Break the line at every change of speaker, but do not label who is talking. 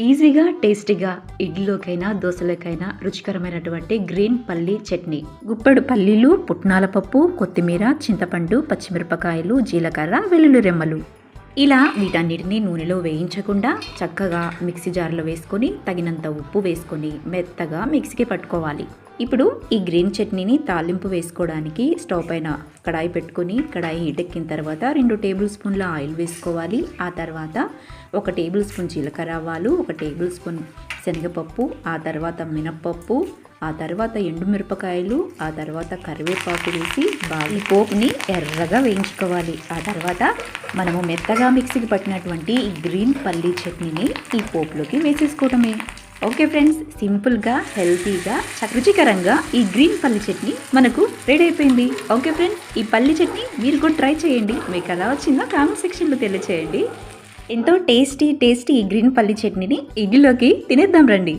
ఈజీగా టేస్టీగా ఇడ్లీలోకైనా దోశలోకైనా రుచికరమైనటువంటి గ్రీన్ పల్లీ చట్నీ. గుప్పెడు పల్లీలు, పుట్నాల పప్పు, కొత్తిమీర, చింతపండు, పచ్చిమిరపకాయలు, జీలకర్ర, వెల్లుల్లి రెమ్మలు. ఇలా వీటన్నిటిని నూనెలో వేయించకుండా చక్కగా మిక్సీ జార్లో వేసుకొని తగినంత ఉప్పు వేసుకొని మెత్తగా మిక్సీకి పట్టుకోవాలి. ఇప్పుడు ఈ గ్రీన్ చట్నీని తాలింపు వేసుకోవడానికి స్టవ్ పైన కడాయి పెట్టుకొని కడాయి హీటెక్కిన తర్వాత 2 టేబుల్ స్పూన్ల ఆయిల్ వేసుకోవాలి. ఆ తర్వాత 1 టేబుల్ స్పూన్ జీలకర్ర ఆవాలు, 1 టేబుల్ స్పూన్ శనగపప్పు, ఆ తర్వాత మినప్పప్పు, ఆ తర్వాత ఎండుమిరపకాయలు, ఆ తర్వాత కరివేపాకు వేసి బాగా ఈ పోపుని ఎర్రగా వేయించుకోవాలి. ఆ తర్వాత మనము మెత్తగా మిక్సీకి పట్టినటువంటి ఈ గ్రీన్ పల్లీ చట్నీని ఈ పోపులోకి వేసేసుకోవటమే. ఓకే ఫ్రెండ్స్, సింపుల్గా హెల్తీగా రుచికరంగా ఈ గ్రీన్ పల్లి చట్నీ మనకు రెడీ అయిపోయింది. ఓకే ఫ్రెండ్స్, ఈ పల్లి చట్నీ మీరు కూడా ట్రై చేయండి. మీకు ఎలా వచ్చిందో కామెంట్ సెక్షన్లో తెలియచేయండి. ఎంతో టేస్టీ ఈ గ్రీన్ పల్లి చట్నీని ఇడ్లీలోకి తినేద్దాం రండి.